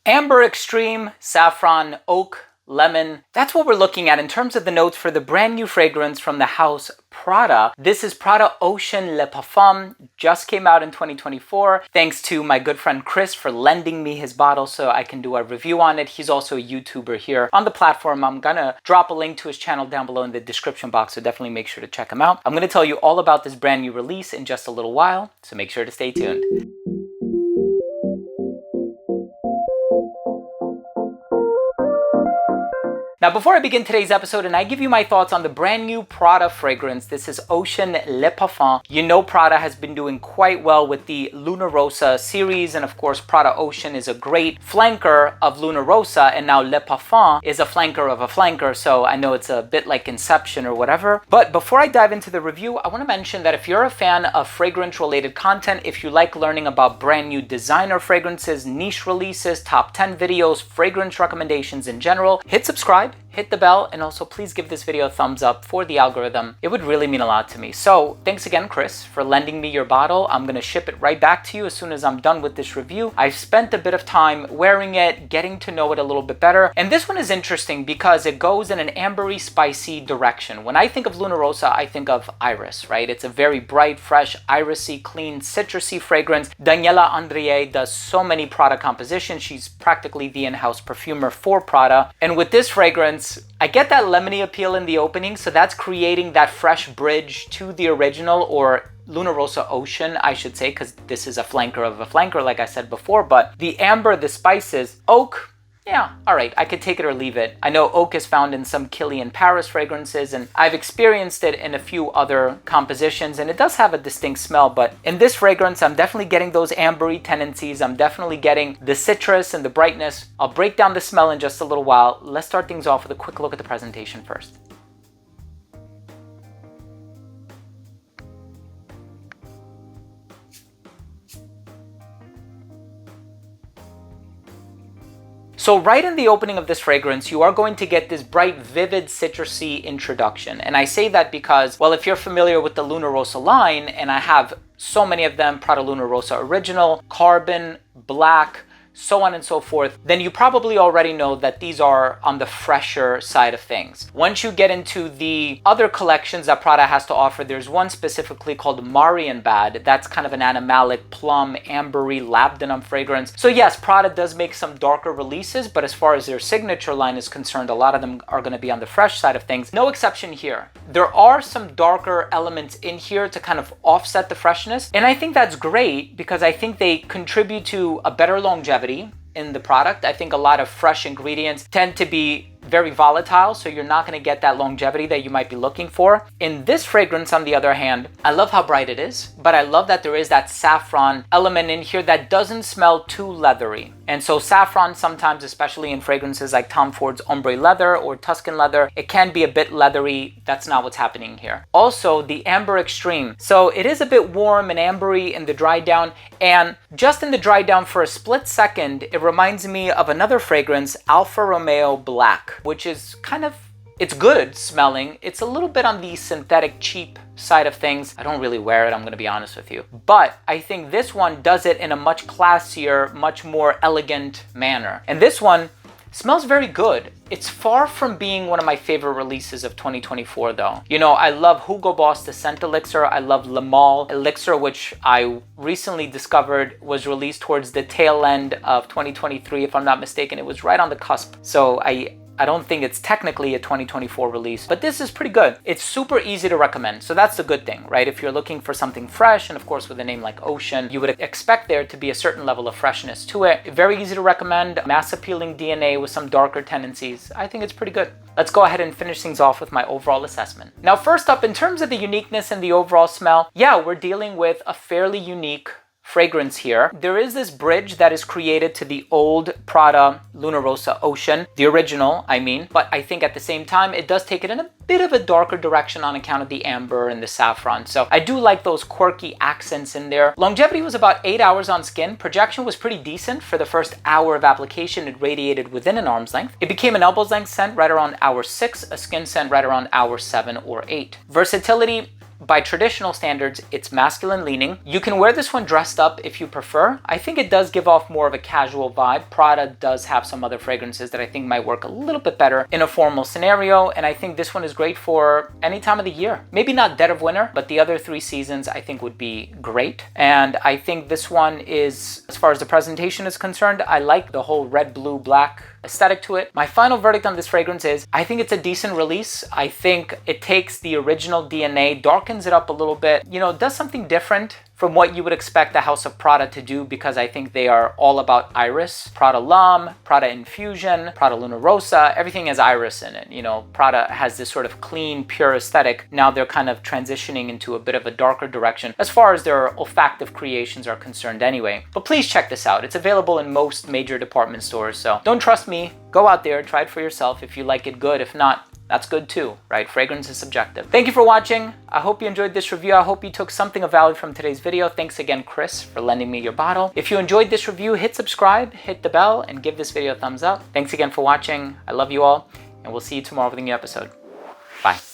Amber Extreme, Saffron, Oak, Lemon. That's what we're looking at in terms of the notes for the brand new fragrance from the house Prada. This is Prada Ocean Le Parfum. Just came out in 2024. Thanks to my good friend Chris for lending me his bottle so I can do a review on it. He's also a YouTuber here on the platform. I'm gonna drop a link to his channel down below in the description box, so definitely make sure to check him out. I'm gonna tell you all about this brand new release in just a little while, so make sure to stay tuned. Now, before I begin today's episode and I give you my thoughts on the brand new Prada fragrance, this is Ocean Le Parfum. You know Prada has been doing quite well with the Luna Rossa series, and of course Prada Ocean is a great flanker of Luna Rossa, and now Le Parfum is a flanker of a flanker, so I know it's a bit like Inception or whatever. But before I dive into the review, I want to mention that if you're a fan of fragrance-related content, if you like learning about brand new designer fragrances, niche releases, top 10 videos, fragrance recommendations in general, hit subscribe, hit the bell, and also please give this video a thumbs up for the algorithm. It would really mean a lot to me. So thanks again, Chris, for lending me your bottle. I'm gonna ship it right back to you as soon as I'm done with this review. I've spent a bit of time wearing it, getting to know it a little bit better. And this one is interesting because it goes in an ambery, spicy direction. When I think of Luna Rossa, I think of iris, right? It's a very bright, fresh, irisy, clean, citrusy fragrance. Daniela Andrié does so many Prada compositions. She's practically the in-house perfumer for Prada. And with this fragrance, I get that lemony appeal in the opening, so that's creating that fresh bridge to the original, or Luna Rossa Ocean, I should say, because this is a flanker of a flanker, like I said before. But the amber, the spices, oak, yeah, all right, I could take it or leave it. I know oak is found in some Kilian Paris fragrances, and I've experienced it in a few other compositions, and it does have a distinct smell, but in this fragrance, I'm definitely getting those ambery tendencies. I'm definitely getting the citrus and the brightness. I'll break down the smell in just a little while. Let's start things off with a quick look at the presentation first. So right in the opening of this fragrance, you are going to get this bright, vivid, citrusy introduction. And I say that because, well, if you're familiar with the Luna Rossa line, and I have so many of them, Prada Luna Rossa Original, Carbon, Black, so on and so forth, then you probably already know that these are on the fresher side of things. Once you get into the other collections that Prada has to offer, there's one specifically called Marienbad. That's kind of an animalic, plum, ambery, labdanum fragrance. So yes, Prada does make some darker releases, but as far as their signature line is concerned, a lot of them are going to be on the fresh side of things. No exception here. There are some darker elements in here to kind of offset the freshness, and I think that's great because I think they contribute to a better longevity in the product. I think a lot of fresh ingredients tend to be very volatile, so you're not going to get that longevity that you might be looking for. In this fragrance, on the other hand, I love how bright it is, but I love that there is that saffron element in here that doesn't smell too leathery. And so saffron sometimes, especially in fragrances like Tom Ford's Ombre Leather or Tuscan Leather, it can be a bit leathery. That's not what's happening here. Also, the Amber Extreme. So it is a bit warm and ambery in the dry down, and just in the dry down for a split second, it reminds me of another fragrance, Alfa Romeo Black, which is kind of, it's good smelling. It's a little bit on the synthetic cheap side of things. I don't really wear it, I'm gonna be honest with you. But I think this one does it in a much classier, much more elegant manner. And this one smells very good. It's far from being one of my favorite releases of 2024 though. You know, I love Hugo Boss the Scent Elixir. I love Le Male Elixir, which I recently discovered was released towards the tail end of 2023, if I'm not mistaken. It was right on the cusp. So I don't think it's technically a 2024 release, but this is pretty good. It's super easy to recommend, so that's the good thing, right? If you're looking for something fresh, and of course with a name like Ocean, you would expect there to be a certain level of freshness to it. Very easy to recommend, mass appealing DNA with some darker tendencies. I think it's pretty good. Let's go ahead and finish things off with my overall assessment. Now, first up, in terms of the uniqueness and the overall smell, yeah, we're dealing with a fairly unique fragrance here. There is this bridge that is created to the old Prada Luna Rossa Ocean, the original, I mean, but I think at the same time, it does take it in a bit of a darker direction on account of the amber and the saffron. So I do like those quirky accents in there. Longevity was about 8 hours on skin. Projection was pretty decent. For the first hour of application, it radiated within an arm's length. It became an elbow's length scent right around hour 6, a skin scent right around hour 7 or 8. Versatility, by traditional standards, it's masculine leaning. You can wear this one dressed up if you prefer. I think it does give off more of a casual vibe. Prada does have some other fragrances that I think might work a little bit better in a formal scenario, and I think this one is great for any time of the year. Maybe not dead of winter, but the other 3 seasons I think would be great. And I think this one is, as far as the presentation is concerned, I like the whole red, blue, black aesthetic to it. My final verdict on this fragrance is, I think it's a decent release. I think it takes the original DNA, darkens it up a little bit, you know, does something different from what you would expect the House of Prada to do, because I think they are all about iris. Prada L'Homme, Prada Infusion, Prada Luna Rossa, everything has iris in it. You know, Prada has this sort of clean, pure aesthetic. Now they're kind of transitioning into a bit of a darker direction as far as their olfactive creations are concerned anyway. But please check this out. It's available in most major department stores, so don't trust me. Go out there, try it for yourself. If you like it, good. If not, that's good too, right? Fragrance is subjective. Thank you for watching. I hope you enjoyed this review. I hope you took something of value from today's video. Thanks again, Chris, for lending me your bottle. If you enjoyed this review, hit subscribe, hit the bell, and give this video a thumbs up. Thanks again for watching. I love you all, and we'll see you tomorrow with a new episode. Bye.